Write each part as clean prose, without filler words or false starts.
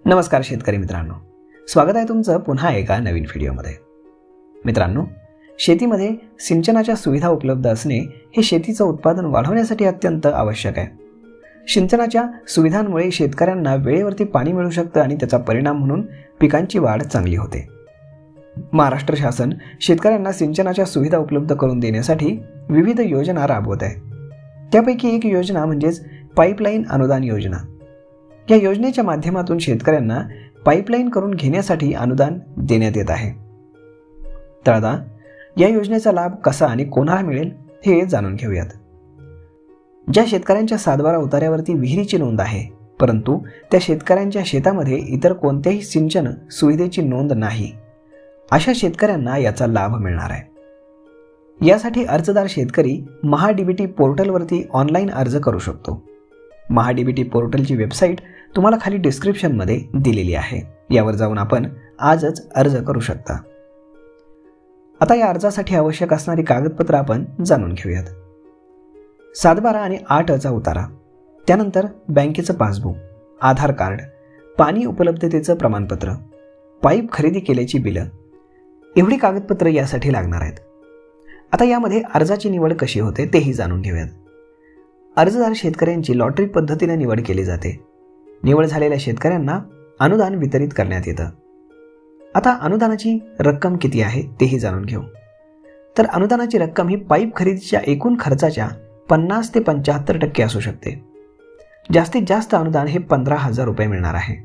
नमस्कार शेतकरी मित्रांनो, स्वागत आहे तुमचं पुन्हा एका नवीन व्हिडिओमध्ये। मित्रांनो, शेतीमध्ये सिंचनाच्या सुविधा उपलब्ध असणे हे शेतीचं उत्पादन वाढवण्यासाठी अत्यंत आवश्यक आहे। सिंचनाच्या सुविधांमुळे शेतकऱ्यांना वेळेवरती पाणी मिळू शकतं आणि त्याचा परिणाम म्हणून पिकांची वाढ चांगली होते। महाराष्ट्र शासन शेतकऱ्यांना सिंचनाच्या सुविधा उपलब्ध करून देण्यासाठी विविध योजना राबवत आहे। त्यापैकी एक योजना म्हणजेच पाईपलाईन अनुदान योजना। या योजनेच्या माध्यमातून शेतकऱ्यांना पाईपलाईन करून घेण्यासाठी अनुदान देण्यात येत आहे। तर आता या योजनेचा लाभ कसा आणि कोणाला मिळेल हे जाणून घेऊयात। ज्या शेतकऱ्यांच्या 7/12 उतार्यावरती विहिरीची नोंद आहे, परंतु त्या शेतकऱ्यांच्या शेतामध्ये इतर कोणत्याही सिंचन सुविधेची नोंद नाही, अशा शेतकऱ्यांना याचा लाभ मिळणार आहे। यासाठी अर्जदार शेतकरी महाडीबीटी पोर्टलवरती ऑनलाईन अर्ज करू शकतो। महाडीबीटी पोर्टलची वेबसाईट तुम्हाला खाली डिस्क्रिप्शनमध्ये दिलेली आहे, यावर जाऊन आपण आजच अर्ज करू शकता। आता या अर्जासाठी आवश्यक असणारी कागदपत्र आपण जाणून घेऊयात। 7/12 आणि 8चा उतारा, त्यानंतर बँकेचं पासबुक, आधार कार्ड, पाणी उपलब्धतेचं प्रमाणपत्र, पाईप खरेदी केल्याची बिलं, एवढी कागदपत्र यासाठी लागणार आहेत। आता यामध्ये अर्जाची निवड कशी होते तेही जाणून घेऊयात। अर्जदार शेतकऱ्यांची लॉटरी पद्धतीने निवड केली जाते। निवड झालेल्या शेतकऱ्यांना अनुदान वितरित करण्यात येतं। आता अनुदानाची रक्कम किती आहे तेही जाणून घेऊ। तर अनुदानाची रक्कम ही पाईप खरेदीच्या एकूण खर्चाच्या 50 ते 75% असू शकते। जास्तीत जास्त अनुदान हे 15,000 रुपये मिळणार आहे।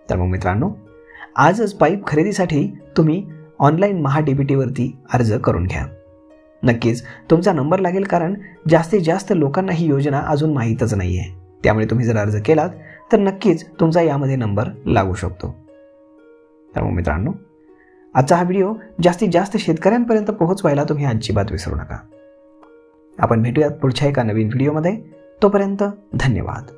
तर मग मित्रांनो, आजच पाईप खरेदीसाठी तुम्ही ऑनलाईन महाडीबीटीवरती अर्ज करून घ्या। नक्कीच तुमचा नंबर लागेल, कारण जास्तीत जास्त लोकांना ही योजना अजून माहीतच नाही आहे। त्यामुळे तुम्ही जर अर्ज केलात तर नक्कीच तुमचा यामध्ये नंबर लागू शकतो। तर मग मित्रांनो, आजचा हा व्हिडिओ जास्तीत जास्त शेतकऱ्यांपर्यंत पोहोचवायला तुम्ही अजिबात विसरू नका। आपण भेटूयात पुढच्या एका नवीन व्हिडिओमध्ये। तोपर्यंत धन्यवाद।